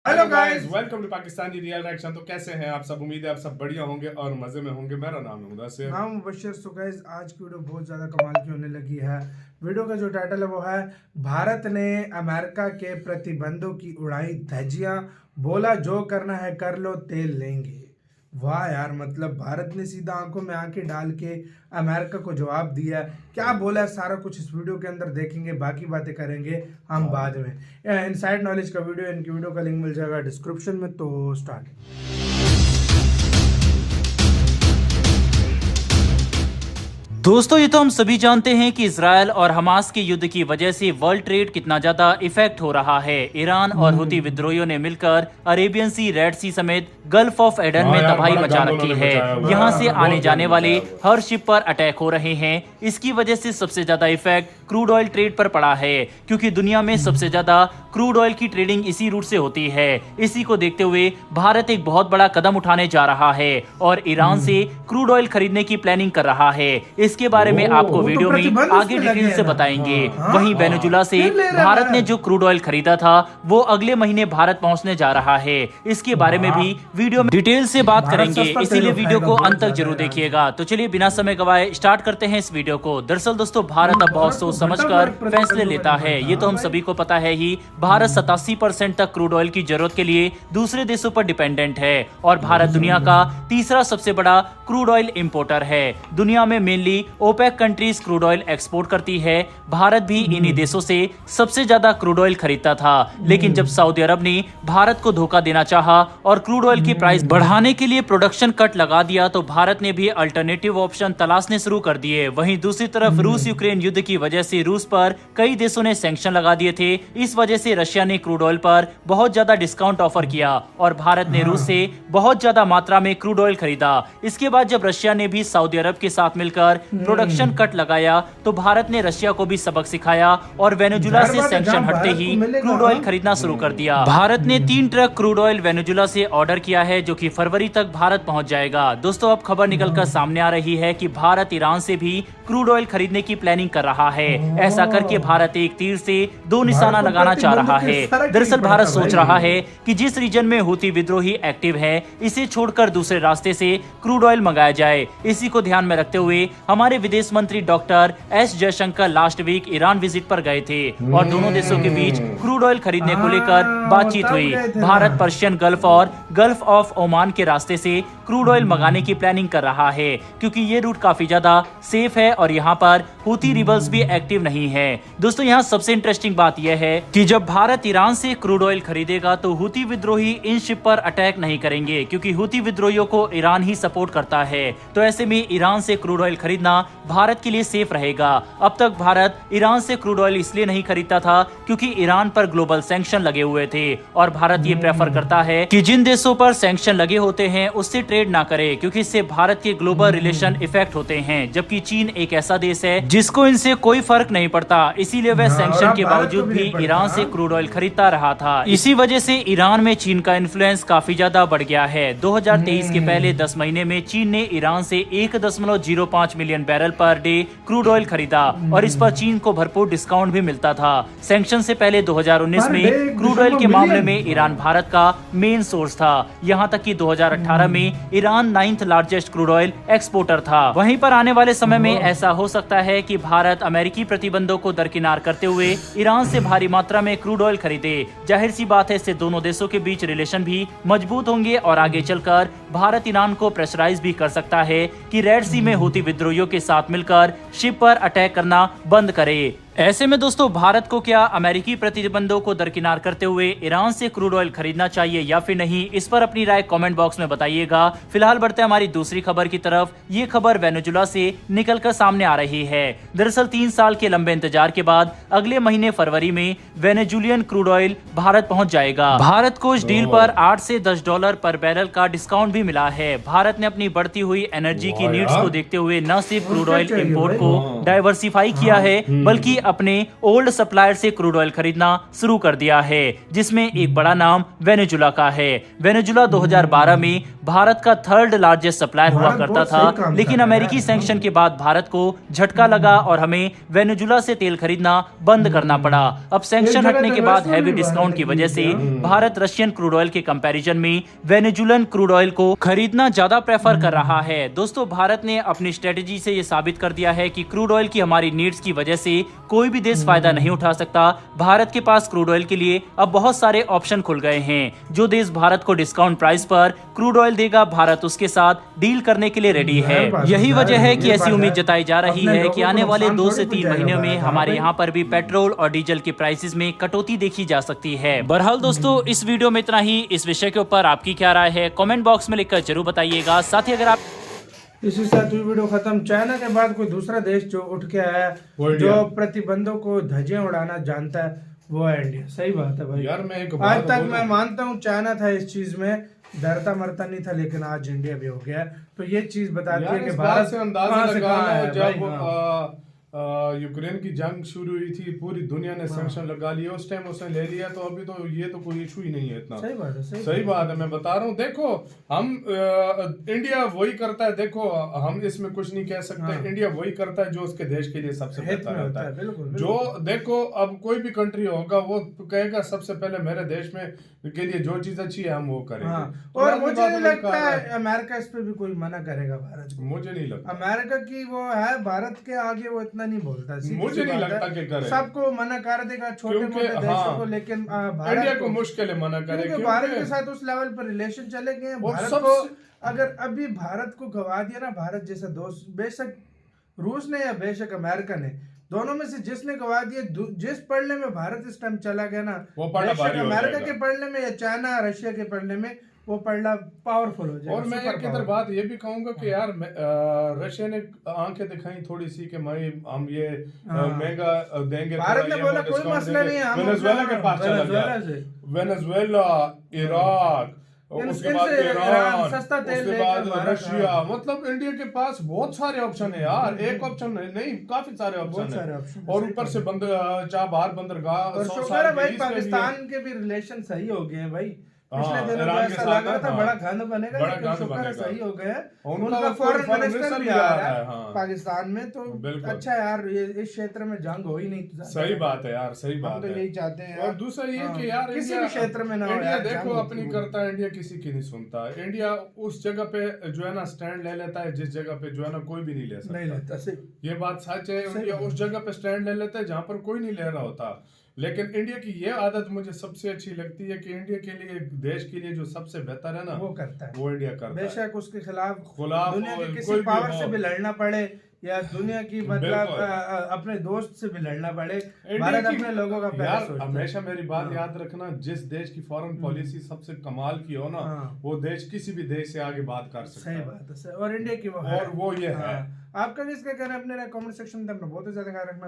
Hello guys, welcome to Pakistani real reaction. तो कैसे हैं आप सब? उम्मीद है आप सब बढ़िया होंगे और मजे में होंगे। मेरा नाम है मुदस्सिर। नाम मुबश्शिर। सो गाइस, आज की वीडियो बहुत ज़्यादा कमाल की होने लगी है। वीडियो का जो टाइटल है वो है भारत ने अमेरिका के प्रतिबंधों की उड़ाई धज्जियां, बोला जो करना है कर लो, तेल लेंगे। वाह यार, मतलब भारत ने सीधा आंखों में आंखें डाल के अमेरिका को जवाब दिया। क्या बोला है सारा कुछ इस वीडियो के अंदर देखेंगे, बाकी बातें करेंगे हम बाद में। इनसाइड नॉलेज का वीडियो, इनकी वीडियो का लिंक मिल जाएगा डिस्क्रिप्शन में। तो स्टार्ट। दोस्तों, ये तो हम सभी जानते हैं कि इजराइल और हमास के युद्ध की वजह से वर्ल्ड ट्रेड कितना ज्यादा इफेक्ट हो रहा है। ईरान और हुती विद्रोहियों ने मिलकर अरेबियन सी, रेड सी समेत गल्फ ऑफ एडन में तबाही मचा रखी है। यहाँ से आने जाने वाले हर शिप पर अटैक हो रहे हैं। इसकी वजह से सबसे ज्यादा इफेक्ट क्रूड ऑयल ट्रेड पर पड़ा है, क्योंकि दुनिया में सबसे ज्यादा क्रूड ऑयल की ट्रेडिंग इसी रूट से होती है। इसी को देखते हुए भारत एक बहुत बड़ा कदम उठाने जा रहा है और ईरान से क्रूड ऑयल खरीदने की प्लानिंग कर रहा है। इसके बारे में आपको वीडियो में आगे डिटेल से बताएंगे। वहीं वेनेजुला से भारत ने जो क्रूड ऑयल खरीदा था वो अगले महीने भारत पहुंचने जा रहा है। इसके बारे में भी वीडियो में डिटेल से बात करेंगे, इसीलिए वीडियो को अंत तक जरूर देखिएगा। तो चलिए बिना समय गवाए स्टार्ट करते हैं इस वीडियो को। दरअसल दोस्तों, भारत अब बहुत सोच समझकर फैसले लेता है। ये तो हम सभी को पता है ही। भारत 87% तक क्रूड ऑयल की जरूरत के लिए दूसरे देशों पर डिपेंडेंट है और भारत दुनिया का तीसरा सबसे बड़ा क्रूड ऑयल इंपोर्टर है। दुनिया में mainly OPEC countries crude oil export करती है। भारत भी इन्हीं देशों से सबसे ज्यादा क्रूड ऑयल खरीदता था, लेकिन जब सऊदी अरब ने भारत को धोखा देना चाहा और क्रूड ऑयल की प्राइस बढ़ाने के लिए प्रोडक्शन कट लगा दिया, तो भारत ने भी अल्टरनेटिव ऑप्शन तलाशने शुरू कर दिए। वहीं दूसरी तरफ रूस यूक्रेन युद्ध की वजह से रूस पर कई देशों ने सैंक्शन लगा दिए थे। इस वजह से रशिया ने क्रूड ऑयल पर बहुत ज्यादा डिस्काउंट ऑफर किया और भारत ने रूस से बहुत ज्यादा मात्रा में क्रूड ऑयल खरीदा। इसके बाद जब रशिया ने भी सऊदी अरब के साथ मिलकर प्रोडक्शन कट लगाया, तो भारत ने रशिया को भी सबक सिखाया और वेनेजुला से सैंक्शन हटते ही क्रूड ऑयल खरीदना शुरू कर दिया। भारत ने 3 ट्रक क्रूड ऑयल वेनेजुला से ऑर्डर किया है, जो कि फरवरी तक भारत पहुंच जाएगा। दोस्तों, अब खबर निकलकर सामने आ रही है कि भारत ईरान से भी क्रूड ऑयल खरीदने की प्लानिंग कर रहा है। ऐसा करके भारत एक तीर से 2 निशाना लगाना चाह रहा है। दरअसल भारत सोच रहा है कि जिस रीजन में हुती विद्रोही एक्टिव है, इसे छोड़कर दूसरे रास्ते से क्रूड ऑयल मंगाया जाए। इसी को ध्यान में रखते हुए हमारे विदेश मंत्री doctor S Jaishankar last week Iran visit पर गए थे और दोनों देशों के बीच क्रूड ऑयल खरीदने को लेकर बातचीत हुई। भारत पर्शियन गल्फ और गल्फ ऑफ ओमान के रास्ते से क्रूड ऑयल मंगाने की प्लानिंग कर रहा है, क्योंकि ये रूट काफी ज्यादा सेफ है और यहाँ पर हुती रिबल्स भी एक्टिव नहीं है। दोस्तों, यहाँ सबसे इंटरेस्टिंग बात यह है कि जब भारत ईरान से क्रूड ऑयल खरीदेगा तो हुती विद्रोही इन शिप पर अटैक नहीं करेंगे, क्योंकि हुती विद्रोहियों को ईरान ही सपोर्ट करता है। तो ऐसे में ईरान से क्रूड ऑयल खरीदना भारत के लिए सेफ रहेगा। अब तक भारत ईरान से क्रूड ऑयल इसलिए नहीं खरीदता था क्योंकि ईरान पर ग्लोबल सैंक्शन लगे हुए थे और भारत ये प्रेफर करता है कि जिन देशों पर सैंक्शन लगे होते हैं उससे ट्रेड ना करे, क्योंकि इससे भारत के ग्लोबल रिलेशन इफेक्ट होते हैं। जबकि चीन एक ऐसा देश है जिसको इनसे कोई फर्क नहीं पड़ता, इसीलिए वह सैंक्शन के बावजूद भी ईरान से क्रूड ऑयल खरीदता रहा था। इसी वजह से ईरान में चीन का इन्फ्लुएंस काफी ज्यादा बढ़ गया है। 2023 के पहले 10 महीने में चीन ने ईरान से 1.05 million barrel per day crude oil खरीदा और इस पर चीन को भरपूर डिस्काउंट भी मिलता था। सैंक्शन से पहले 2019 में क्रूड ऑयल के मामले में ईरान भारत का मेन सोर्स था। यहाँ तक कि 2018 में Iran 9th largest crude oil exporter था। वहीं पर आने वाले समय में ऐसा हो सकता है कि भारत अमेरिकी प्रतिबंधों को दरकिनार करते हुए ईरान से भारी मात्रा में क्रूड ऑयल खरीदे। जाहिर सी बात है, इससे दोनों देशों के बीच रिलेशन भी मजबूत होंगे और आगे चलकर भारत ईरान को प्रेशराइज भी कर सकता है कि रेड सी में हुती विद्रोहियों के साथ मिलकर शिप पर अटैक करना बंद करे। ऐसे में दोस्तों, भारत को क्या अमेरिकी प्रतिबंधों को दरकिनार करते हुए ईरान से क्रूड ऑयल खरीदना चाहिए या फिर नहीं? इस पर अपनी राय कमेंट बॉक्स में बताइएगा। फिलहाल बढ़ते हैं हमारी दूसरी खबर की तरफ। ये खबर वेनेजुला से निकलकर सामने आ रही है। दरअसल 3 साल के लंबे इंतजार के बाद अगले महीने फरवरी में वेनेजुलियन क्रूड ऑयल भारत पहुंच जाएगा। भारत को इस डील पर $8 से $10 पर बैरल का डिस्काउंट भी मिला है। भारत ने अपनी बढ़ती हुई एनर्जी की नीड्स को देखते हुए न सिर्फ क्रूड ऑयल इंपोर्ट को डाइवर्सिफाई किया है, बल्कि अपने ओल्ड सप्लायर से क्रूड ऑयल खरीदना शुरू कर दिया है, जिसमें एक बड़ा नाम वेनेजुला का है। वेनेजुला 2012 में भारत का थर्ड लार्जेस्ट सप्लायर हुआ करता था, लेकिन अमेरिकी सैंक्शन के बाद भारत को झटका लगा और हमें वेनेजुला से तेल खरीदना बंद करना पड़ा। अब सैंक्शन हटने के बाद हैवी डिस्काउंट की वजह से भारत रशियन क्रूड ऑयल के कंपैरिजन में वेनेजुलन क्रूड ऑयल को खरीदना ज्यादा प्रेफर कर रहा है। दोस्तों, भारत ने अपनी स्ट्रेटेजी से ये साबित कर दिया है कि क्रूड ऑयल की हमारी नीड्स की वजह से कोई भी देश फायदा नहीं उठा सकता। भारत के पास क्रूड ऑयल के लिए अब बहुत सारे ऑप्शन खुल गए हैं। जो देश भारत को डिस्काउंट प्राइस पर क्रूड ऑयल देगा, भारत उसके साथ डील करने के लिए रेडी है। यही वजह है कि ऐसी उम्मीद जताई जा रही है कि आने वाले 2 से 3 महीनों में हमारे यहाँ पर भी पेट्रोल और डीजल की प्राइसेस में कटौती देखी जा सकती है। बहरहाल दोस्तों, इस वीडियो में इतना ही। इस विषय के ऊपर आपकी क्या राय है, कमेंट बॉक्स में लिखकर जरूर बताइएगा। साथ ही अगर आप इसी साथ वीडियो खत्म। चाइना के बाद कोई दूसरा देश जो उठ के आया है, जो प्रतिबंधों को धज्जियां उड़ाना जानता है, वो है इंडिया। सही बात है भाई यार, मैं आज तक मैं मानता हूँ चाइना था इस चीज में, डरता मरता नहीं था, लेकिन आज इंडिया भी हो गया। तो ये चीज बताती है कि भारत से अंदाजा लगा लो, जब हाँ। यूक्रेन की जंग शुरू हुई थी, पूरी दुनिया ने सैंक्शन लगा लिए, उस टाइम उसने ले लिया। तो अभी तो ये तो कोई इशू ही नहीं है इतना। सही बात है, सही बात है। मैं बता रहा हूँ, देखो हम इंडिया वही करता है। देखो, हम इसमें कुछ नहीं कह सकते। इंडिया वही करता है जो उसके देश के लिए सबसे बेहतर होता है। जो देखो, अब कोई भी कंट्री होगा, वो कहेगा सबसे पहले मेरे देश में के लिए जो चीज अच्छी है हम वो करेंगे। और मुझे नहीं लगता है अमेरिका इस पे भी कोई मना करेगा भारत को। मुझे नहीं लगता अमेरिका की वो है, भारत के आगे वो इतना नहीं बोलता। मुझे नहीं लगता कि करे। सबको मना कर देगा, छोटे मोटे देशों को, लेकिन इंडिया को मुश्किल है मना करे, क्योंकि भारत के साथ उस लेवल पर रिलेशन चले गए हैं। भारत को अगर अभी भारत को गवा दिया ना, भारत जैसा दोस्त, बेशक रूस ने या बेशक अमेरिका ने, दोनों में से जिसने गवा दिया, जिस पड़ने में भारत इस टाइम चला गया ना, बेशक अमेरिका के पड़ने में या चाइना रशिया के पड़ने में, वो पड़ना पावरफुल हो जाएगा। और मैं एक इधर बात ये भी कहूंगा कि यार रशिया ने आंखें दिखाई थोड़ी सी कि हम ये महंगा देंगे। भारत ने बोला कोई मसला नहीं है, वेनेजुएला के पास चला गया। वेनेजुएला, इराक, उसके बाद ईरान, सस्ता तेल, उसके बाद रशिया। मतलब इंडिया के पास बहुत सारे ऑप्शन है यार, एक ऑप्शन नहीं, काफी सारे ऑप्शन है। और ऊपर से चाबहार बंदरगाह, शुक्र है भाई पाकिस्तान के भी रिलेशन सही हो गए हैं भाई। पिछले दिनों में ऐसा लग रहा था बड़ा गंद बनेगा, लेकिन शुक्र है सही हो गया। उनका फॉरेन मिनिस्टर भी आ रहा है पाकिस्तान में, तो अच्छा यार, ये इस क्षेत्र में जंग हो ही नहीं। सही बात है यार, सही बात है। तो यही चाहते हैं। और दूसरा ये कि यार किसी भी क्षेत्र में ना हो यार, देखो अपनी करता है, इंडिया किसी की नहीं सुनता। इंडिया उस जगह पे जो है ना स्टैंड ले लेता है, जिस जगह पे जो है ना कोई भी नहीं ले सकता। ये बात सच है। इंडिया उस जगह पे स्टैंड ले लेता है जहाँ पर कोई नहीं ले रहा होता। लेकिन इंडिया की ये आदत मुझे सबसे अच्छी लगती है कि इंडिया के लिए, देश के लिए जो सबसे बेहतर है ना, वो करता है, वो इंडिया करता है। बेशक उसके खिलाफ दुनिया के किसी पावर से भी लड़ना पड़े, या दुनिया की मतलब अपने दोस्त से भी लड़ना पड़े, भारत अपने लोगों का यार हमेशा मेरी बात याद रखना, जिस देश की फॉरेन पॉलिसी सबसे कमाल की हो ना, वो देश किसी भी देश से आगे बात कर सकता है। सही बात है। और इंडिया की वो और वो ये है। आपका भी इसका कहना अपने कमेंट सेक्शन में बहुत ही ज्यादा ख्याल रखना।